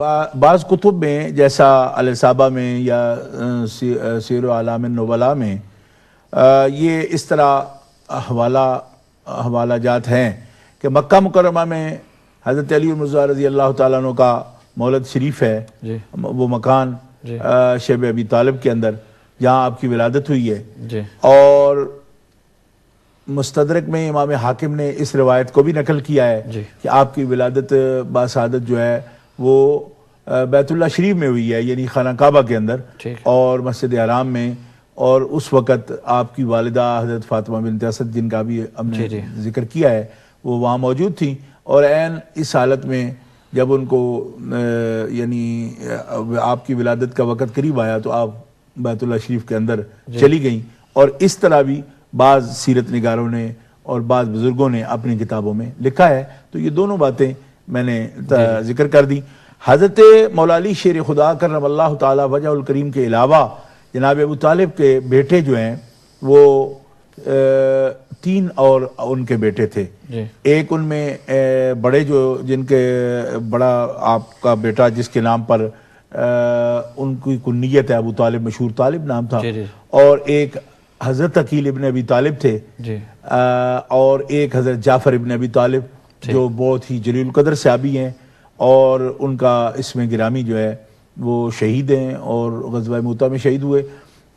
بعض کتب میں جیسا الاصابہ میں یا سیر اعلام النبلاء میں یہ اس طرح حوالہ جات ہیں کہ مکہ مکرمہ میں حضرت علی المرتضیٰ رضی اللہ تعالیٰ عنہ کا مولد شریف ہے، وہ مکان شیب ابی طالب کے اندر جہاں آپ کی ولادت ہوئی ہے، اور مستدرک میں امام حاکم نے اس روایت کو بھی نقل کیا ہے کہ آپ کی ولادت باسعادت جو ہے وہ بیت اللہ شریف میں ہوئی ہے، یعنی خانہ کعبہ کے اندر اور مسجد حرام میں، اور اس وقت آپ کی والدہ حضرت فاطمہ بنت اسد جن کا بھی ہم نے ذکر کیا ہے وہ وہاں موجود تھیں، اور عین اس حالت میں جب ان کو یعنی آپ کی ولادت کا وقت قریب آیا تو آپ بیت اللہ شریف کے اندر چلی گئیں، اور اس طرح بھی بعض سیرت نگاروں نے اور بعض بزرگوں نے اپنی کتابوں میں لکھا ہے۔ تو یہ دونوں باتیں میں نے ذکر کر دی۔ حضرت مولا علی شیر خدا کرم اللہ تعالی وجہ الکریم کے علاوہ جناب ابو طالب کے بیٹے جو ہیں وہ 3 اور ان کے بیٹے تھے، ایک ان میں بڑے جن کے بڑا آپ کا بیٹا جس کے نام پر ان کی کنیت ہے ابو طالب، مشہور طالب نام تھا، اور ایک حضرت عقیل ابن ابی طالب تھے، اور ایک حضرت جعفر ابن ابی طالب جو بہت ہی جلیل القدر صحابی ہیں، اور ان کا اسم گرامی جو ہے وہ شہید ہیں اور غزوہ موتہ میں شہید ہوئے،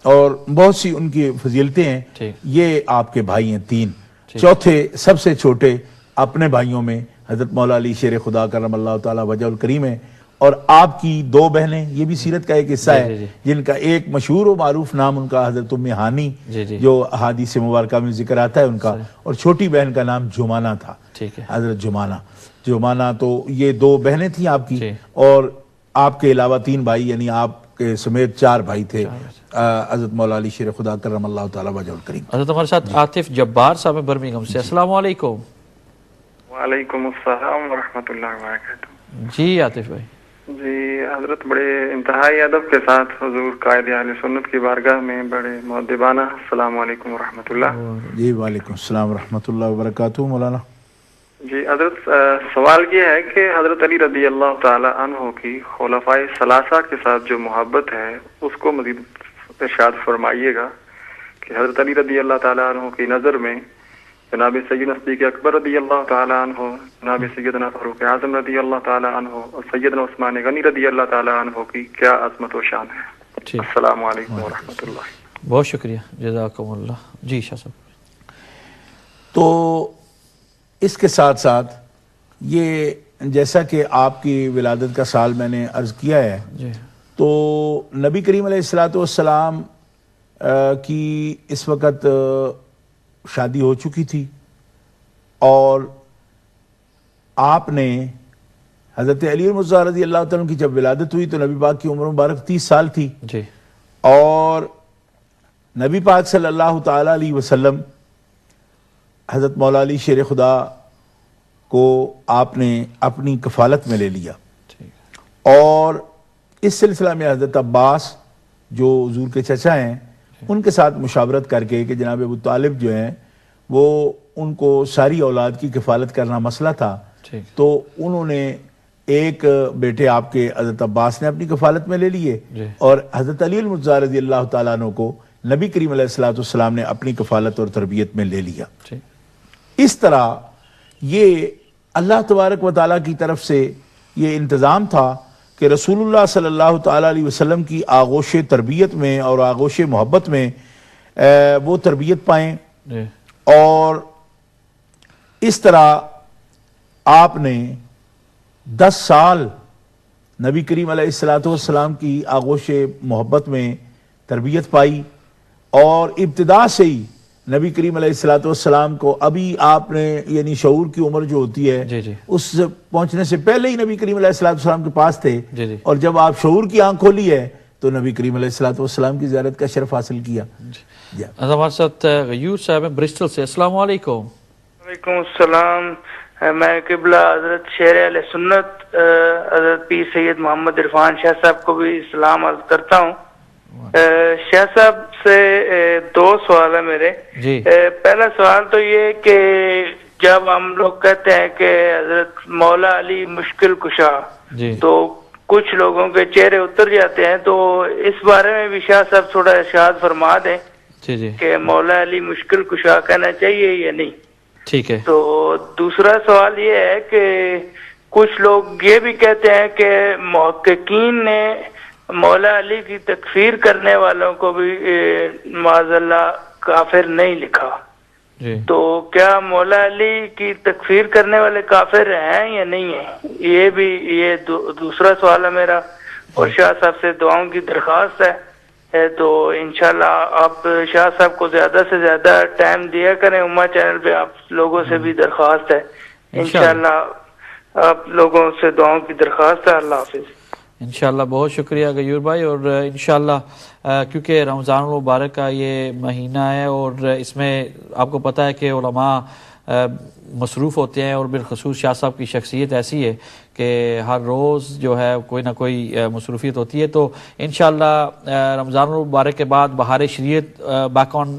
اور بہت سی ان کی فضیلتیں ہیں۔ یہ آپ کے بھائی ہیں 3۔ چوتھے سب سے چھوٹے اپنے بھائیوں میں حضرت مولا علی شیر خدا کرم اللہ تعالی وجہ الکریم ہے، اور آپ کی 2 بہنیں، یہ بھی سیرت کا ایک حصہ ہے، جن کا ایک مشہور و معروف نام ان کا حضرت ام ہانی جو احادیث مبارکہ میں ذکر آتا ہے ان کا، اور چھوٹی بہن کا نام جمانہ تھا، حضرت جمانہ۔ تو یہ 2 بہنیں تھیں آپ کی، اور آپ کے علاوہ 3 بھائی، یعنی آپ کے سمیت 4 بھائی تھے حضرت مولا علی شیر خدا کرم اللہ تعالی وجہ الکریم۔ حضرت ہمارے ساتھ عاطف جبار صاحب برمنگھم سے، السلام علیکم۔ وعلیکم السلام ورحمۃ اللہ وبرکاتہ۔ جی عاطف بھائی۔ جی حضرت بڑے انتہائی ادب کے ساتھ حضور قائد اہل سنت کی بارگاہ میں بڑے مؤدبانہ السلام علیکم ورحمۃ اللہ۔ جی وعلیکم السلام ورحمۃ اللہ وبرکاتہ مولانا۔ جی حضرت سوال یہ ہے کہ حضرت علی رضی اللہ تعالی عنہ کی خلفائے ثلاثہ کے ساتھ جو محبت ہے اس کو مزید ارشاد فرمائیے گا کہ حضرت علی رضی اللہ تعالی عنہ کی نظر میں جناب سیدنا صدیق اکبر رضی اللہ تعالی عنہ، جناب سیدنا فاروق اعظم رضی اللہ تعالی عنہ اور سیدنا عثمان غنی رضی اللہ تعالی عنہ کی کیا عظمت و شان ہے؟ السلام علیکم ورحمۃ اللہ۔ بہت شکریہ، جزاکم اللہ۔ جی شاہ صاحب۔ تو اس کے ساتھ ساتھ یہ جیسا کہ آپ کی ولادت کا سال میں نے عرض کیا ہے، تو نبی کریم علیہ السلام کی اس وقت شادی ہو چکی تھی، اور آپ نے حضرت علی المرتضیٰ رضی اللہ تعالیٰ کی جب ولادت ہوئی تو نبی پاک کی عمر مبارک 30 سال تھی، اور نبی پاک صلی اللہ تعالی علیہ وسلم حضرت مولا علی شیر خدا کو آپ نے اپنی کفالت میں لے لیا، اور اس سلسلہ میں حضرت عباس جو حضور کے چچا ہیں ان کے ساتھ مشاورت کر کے کہ جناب ابو طالب جو ہیں وہ ان کو ساری اولاد کی کفالت کرنا مسئلہ تھا، تو انہوں نے ایک بیٹے آپ کے حضرت عباس نے اپنی کفالت میں لے لیے، اور حضرت علی المرتضیٰ رضی اللہ تعالیٰ عنہ کو نبی کریم علیہ السلام نے اپنی کفالت اور تربیت میں لے لیا۔ اس طرح یہ اللہ تبارک و تعالیٰ کی طرف سے یہ انتظام تھا کہ رسول اللہ صلی اللہ تعالیٰ علیہ وسلم کی آغوش تربیت میں اور آغوش محبت میں وہ تربیت پائیں، اور اس طرح آپ نے 10 سال نبی کریم علیہ السلام کی آغوش محبت میں تربیت پائی، اور ابتدا سے ہی نبی کریم علیہ السلام کو ابھی آپ نے یعنی شعور کی عمر جو ہوتی ہے اس سے پہنچنے سے پہلے ہی نبی کریم علیہ السلام کے پاس تھے، اور جب آپ شعور کی آنکھ کھولی ہے تو نبی کریم علیہ السلام کی زیارت کا شرف حاصل کیا۔ ہمارے ساتھ غیور صاحب ہیں برسٹل سے، السلام علیکم۔ وعلیکم السلام۔ میں قبلہ حضرت شیر اہل سنت حضرت پیر سید محمد عرفان شاہ صاحب کو بھی سلام عرض کرتا ہوں۔ شاہ صاحب سے 2 سوال ہے میرے۔ پہلا سوال تو یہ کہ جب ہم لوگ کہتے ہیں کہ حضرت مولا علی مشکل کشا، تو کچھ لوگوں کے چہرے اتر جاتے ہیں، تو اس بارے میں بھی شاہ صاحب تھوڑا ارشاد فرما دیں جی جی کہ مولا علی مشکل کشا کہنا چاہیے یا نہیں. ٹھیک ہے. تو دوسرا سوال یہ ہے کہ کچھ لوگ یہ بھی کہتے ہیں کہ محققین نے مولا علی کی تکفیر کرنے والوں کو بھی معاذ اللہ کافر نہیں لکھا. جی تو کیا مولا علی کی تکفیر کرنے والے کافر ہیں یا نہیں ہیں؟ یہ بھی دوسرا سوال ہے میرا. اور شاہ صاحب سے دعاؤں کی درخواست ہے. تو انشاءاللہ آپ شاہ صاحب کو زیادہ سے زیادہ ٹائم دیا کریں. امہ چینل پہ آپ لوگوں سے بھی درخواست ہے. انشاءاللہ آپ لوگوں سے دعاؤں کی درخواست ہے. اللہ حافظ. انشاءاللہ بہت شکریہ غیور بھائی. اور انشاءاللہ کیونکہ رمضان المبارک کا یہ مہینہ ہے اور اس میں آپ کو پتہ ہے کہ علماء مصروف ہوتے ہیں، اور بالخصوص شاہ صاحب کی شخصیت ایسی ہے کہ ہر روز جو ہے کوئی نہ کوئی مصروفیت ہوتی ہے. تو انشاءاللہ رمضان المبارک کے بعد بہار شریعت بیک آن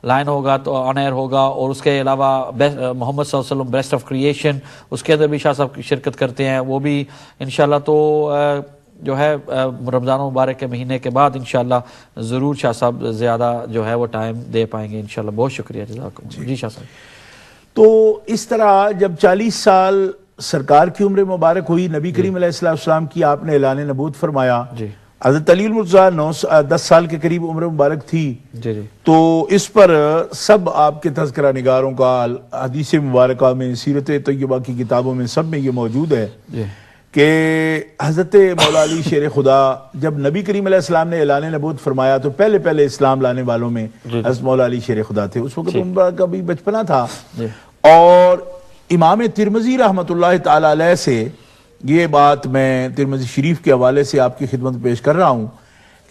لائن ہوگا، تو آن ایئر ہوگا. اور اس کے علاوہ محمد صلی اللہ علیہ وسلم بیسٹ آف کریشن، اس کے اندر بھی شاہ صاحب کی شرکت کرتے ہیں وہ بھی انشاءاللہ. تو جو ہے رمضان المبارک کے مہینے کے بعد انشاءاللہ ضرور شاہ صاحب زیادہ جو ہے وہ ٹائم دے پائیں گے انشاءاللہ. بہت شکریہ. جزاکم. جی شاہ صاحب. تو اس طرح جب 40 سال سرکار کی عمر مبارک ہوئی، نبی کریم علیہ السلام کی آپ نے اعلان نبوت فرمایا. جی حضرت علی المرتضیٰ 10 سال کے قریب عمر مبارک تھی. جی جی تو اس پر سب آپ کے تذکرہ نگاروں کا حدیث مبارکہ میں، سیرت طیبہ کی کتابوں میں، سب میں یہ موجود ہے جی کہ حضرت مولا علی شیر خدا جب نبی کریم علیہ السلام نے اعلان نبوت فرمایا تو پہلے اسلام لانے والوں میں حضرت مولا علی شیر خدا تھے. اس وقت ان کا بھی بچپنا تھا. اور امام ترمذی رحمۃ اللہ تعالی علیہ سے یہ بات میں ترمذی شریف کے حوالے سے آپ کی خدمت پیش کر رہا ہوں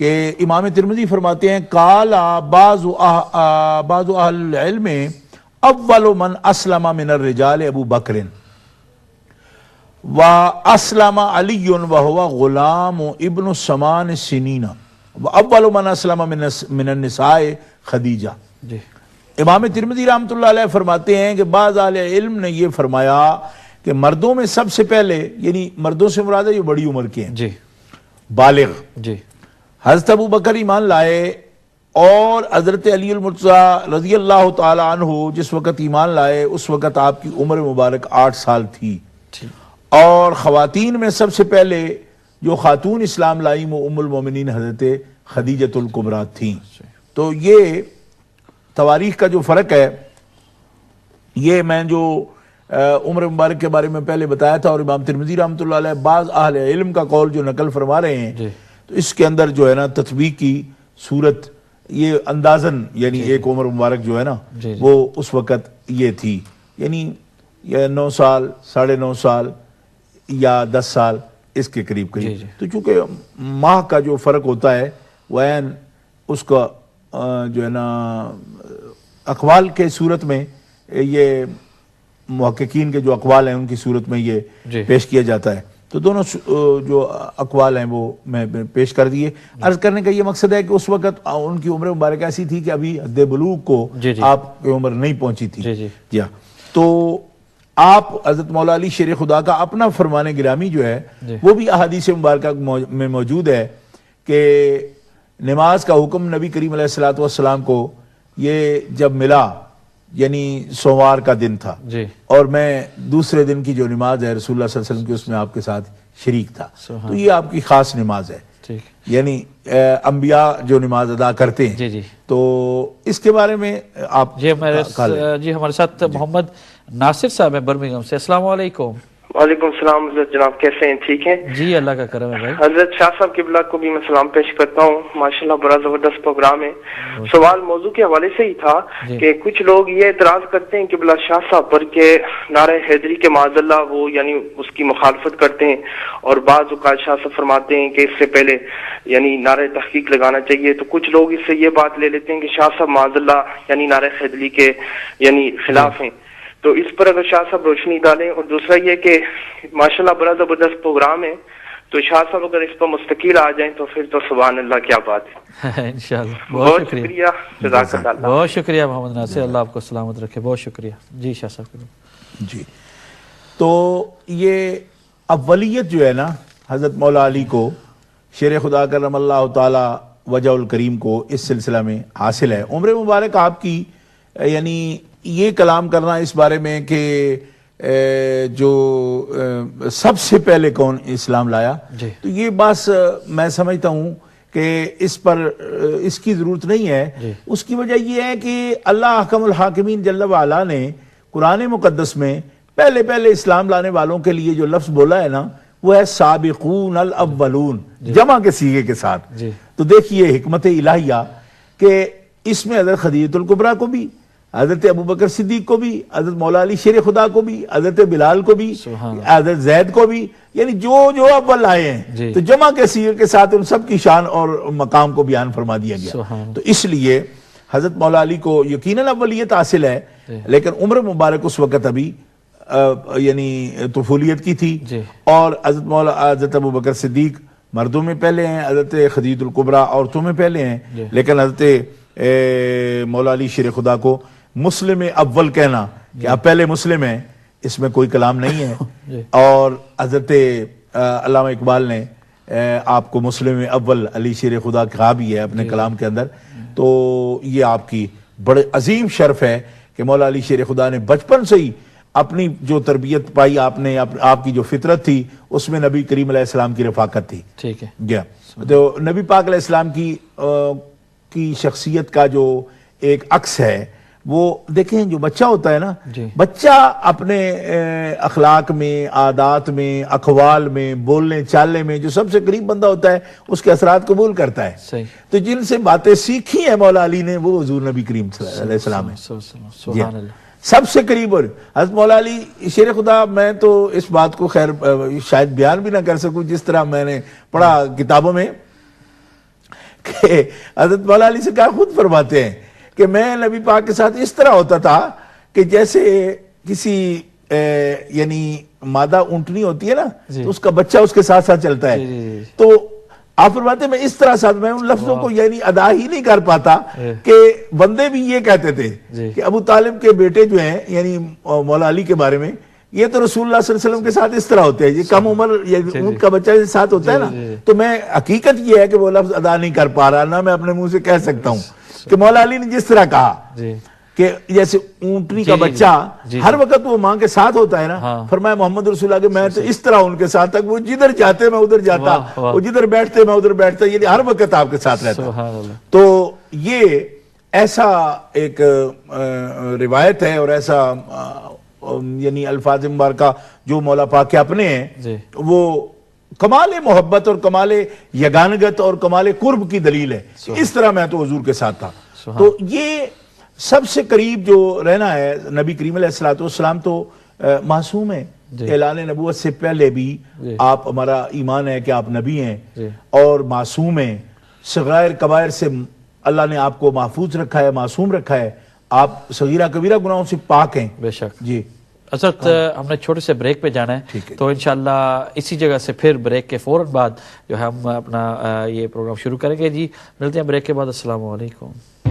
کہ امام ترمذی فرماتے ہیں قال بعض اہل العلم اول من اسلم من الرجال ابو بکر واسلم علی وهو غلام ابن 8 سنین واول من اسلم من النساء خدیجہ. جی امام ترمذی رحمۃ اللہ علیہ فرماتے ہیں کہ بعض اہل علم نے یہ فرمایا کہ مردوں میں سب سے پہلے، یعنی مردوں سے مراد ہے جو بڑی عمر کے ہیں، جی بالغ، جی حضرت ابو بکر ایمان لائے. اور حضرت علی المرتضیٰ رضی اللہ تعالی عنہ جس وقت ایمان لائے اس وقت آپ کی عمر مبارک 8 سال تھی. اور خواتین میں سب سے پہلے جو خاتون اسلام لائی وہ ام المومنین حضرت خدیجۃ الکبریٰ تھیں. تو یہ تواریخ کا جو فرق ہے، یہ میں جو عمر مبارک کے بارے میں پہلے بتایا تھا، اور امام ترمذی رحمۃ اللہ علیہ بعض اہل علم کا قول جو نقل فرما رہے ہیں، تو اس کے اندر جو ہے نا تطبیق کی صورت یہ اندازن، یعنی ایک عمر مبارک جو ہے نا وہ اس وقت یہ تھی، یعنی 9 سال، 9.5 سال یا 10 سال اس کے قریب. تو چونکہ ماہ کا جو فرق ہوتا ہے وہ اس کا جو ہے نا اقوال کے صورت میں، یہ محققین کے جو اقوال ہیں ان کی صورت میں یہ پیش کیا جاتا ہے. تو دونوں جو اقوال ہیں وہ میں پیش کر دیے. عرض کرنے کا یہ مقصد ہے کہ اس وقت ان کی عمر مبارک ایسی تھی کہ ابھی حد بلوغ کو آپ کی عمر نہیں پہنچی تھی. جی ہاں. تو آپ حضرت مولا علی شیر خدا کا اپنا فرمان گرامی جو ہے وہ بھی احادیث مبارکہ میں موجود ہے کہ نماز کا حکم نبی کریم علیہ السلام کو یہ جب ملا، یعنی سوموار کا دن تھا، اور میں دوسرے دن کی جو نماز ہے رسول اللہ صلی اللہ علیہ وسلم کی اس میں آپ کے ساتھ شریک تھا. تو یہ آپ کی خاص نماز ہے، یعنی انبیاء جو نماز ادا کرتے ہیں. تو اس کے بارے میں آپ جی ہمارے ساتھ محمد ناصر صاحب ہیں برمنگھم سے. السلام علیکم. وعلیکم السلام حضرت. جناب کیسے ہیں؟ ٹھیک ہیں جی، اللہ کا کرم ہے بھائی. حضرت شاہ صاحب قبلہ کو بھی میں سلام پیش کرتا ہوں. ماشاءاللہ بڑا زبردست پروگرام ہے. سوال موضوع کے حوالے سے ہی تھا کہ کچھ لوگ یہ اعتراض کرتے ہیں قبلہ شاہ صاحب پر کہ نعرہ حیدری کے معاذ اللہ وہ یعنی اس کی مخالفت کرتے ہیں، اور بعض اوقات شاہ صاحب فرماتے ہیں کہ اس سے پہلے یعنی نعرہ تحقیق لگانا چاہیے. تو کچھ لوگ اس سے یہ بات لے لیتے ہیں کہ شاہ صاحب معاذ اللہ یعنی نعرہ حیدری کے یعنی خلاف ہیں. تو اس پر اگر شاہ صاحب روشنی ڈالیں. اور دوسرا یہ کہ ماشاءاللہ بڑا زبردست پروگرام ہے، تو شاہ صاحب اگر اس پر مستقل آ جائیں تو پھر تو سبحان اللہ کیا بات ہے. انشاءاللہ. بہت شکریہ. جزاک اللہ. بہت شکریہ محمد ناصر. اللہ آپ کو سلامت رکھے. بہت شکریہ. جی شاہ صاحب. جی تو یہ اولیت جو ہے نا حضرت مولا علی کو شیر خدا کرم اللہ تعالی وجہ الکریم کو اس سلسلہ میں حاصل ہے. عمر مبارک آپ کی یعنی یہ کلام کرنا اس بارے میں کہ جو سب سے پہلے کون اسلام لایا, تو یہ بات میں سمجھتا ہوں کہ اس پر اس کی ضرورت نہیں ہے. اس کی وجہ یہ ہے کہ اللہ احکم الحاکمین جل وعلا نے قرآن مقدس میں پہلے اسلام لانے والوں کے لیے جو لفظ بولا ہے نا, وہ ہے سابقون الاولون, جمع کے صیغے کے ساتھ. تو دیکھیے حکمت الہیہ کہ اس میں حضرت خدیجہ الکبریٰ کو بھی, حضرت ابوبکر صدیق کو بھی, حضرت مولا علی شیر خدا کو بھی, حضرت بلال کو بھی, حضرت زید کو بھی, یعنی جو اول آئے ہیں تو جمع کے صیغے کے ساتھ ان سب کی شان اور مقام کو بیان فرما دیا گیا. تو اس لیے حضرت مولا علی کو یقیناً اولیت حاصل ہے, لیکن عمر مبارک اس وقت ابھی یعنی طفولیت کی تھی, اور حضرت ابوبکر صدیق مردوں میں پہلے ہیں, حضرت خدیجہ الکبریٰ عورتوں میں پہلے ہیں, لیکن حضرت مولا علی شیر خدا کو مسلم اول کہنا کہ آپ پہلے مسلم ہیں, اس میں کوئی کلام نہیں ہے. اور حضرت علامہ اقبال نے آپ کو مسلم اول علی شیر خدا کہا بھی ہے اپنے کلام کے اندر. تو یہ آپ کی بڑے عظیم شرف ہے کہ مولا علی شیر خدا نے بچپن سے ہی اپنی جو تربیت پائی آپ نے, آپ کی جو فطرت تھی اس میں نبی کریم علیہ السلام کی رفاقت تھی. ٹھیک ہے, تو نبی پاک علیہ السلام کی شخصیت کا جو ایک عکس ہے وہ دیکھیں, جو بچہ ہوتا ہے نا, بچہ اپنے اخلاق میں, عادات میں, اقوال میں, بولنے چالنے میں جو سب سے قریب بندہ ہوتا ہے اس کے اثرات قبول کرتا ہے. تو جن سے باتیں سیکھی ہیں مولا علی نے وہ حضور نبی کریم علیہ السلام ہے, سب سے قریب. اور حضرت مولا علی شیر خدا, میں تو اس بات کو خیر شاید بیان بھی نہ کر سکوں جس طرح میں نے پڑھا کتابوں میں, کہ حضرت مولا علی سے کیا خود فرماتے ہیں کہ میں نبی پاک کے ساتھ اس طرح ہوتا تھا کہ جیسے کسی یعنی مادہ اونٹنی ہوتی ہے نا, تو اس کا بچہ اس کے ساتھ ساتھ چلتا ہے. تو آپ فرماتے ہیں میں اس طرح ساتھ, میں ان لفظوں کو یعنی ادا ہی نہیں کر پاتا کہ بندے بھی یہ کہتے تھے کہ ابو طالب کے بیٹے جو ہیں یعنی مولا علی کے بارے میں, یہ تو رسول اللہ صلی اللہ علیہ وسلم کے ساتھ اس طرح ہوتے ہیں, یہ کم عمر اونٹ کا بچہ کے ساتھ ہوتا ہے نا. تو میں حقیقت یہ ہے کہ وہ لفظ ادا نہیں کر پا رہا, نہ میں اپنے منہ سے کہہ سکتا ہوں کہ مولا علی نے جس طرح کہا کہ جیسے اونٹنی کا بچہ ہر وقت وہ ماں کے ساتھ ہوتا ہے نا, فرمایا محمد رسول اللہ کہ میں تو اس طرح ان کے ساتھ تک, وہ جدھر جاتے میں ادھر جاتا, وہ جدھر بیٹھتے میں ادھر بیٹھتا, یعنی ہر وقت آپ کے ساتھ رہتا. تو یہ ایسا ایک روایت ہے اور ایسا یعنی الفاظ مبارکہ جو مولا پاک کے اپنے ہیں, وہ کمال محبت اور کمال یگانگت اور کمال قرب کی دلیل ہے. اس طرح میں تو حضور کے ساتھ تھا. تو یہ سب سے قریب جو رہنا ہے, نبی کریم علیہ السلام تو معصوم ہے, اعلان نبوت سے پہلے بھی آپ, ہمارا ایمان ہے کہ آپ نبی ہیں اور معصوم ہیں, صغائر کبائر سے اللہ نے آپ کو محفوظ رکھا ہے, معصوم رکھا ہے, آپ صغیرہ کبیرہ گناہوں سے پاک ہیں. بے شک. جی حضرت, ہم نے چھوٹے سے بریک پہ جانا ہے, تو انشاءاللہ اسی جگہ سے پھر بریک کے فوراً بعد جو ہے ہم اپنا یہ پروگرام شروع کریں گے. جی ملتے ہیں بریک کے بعد. السلام علیکم.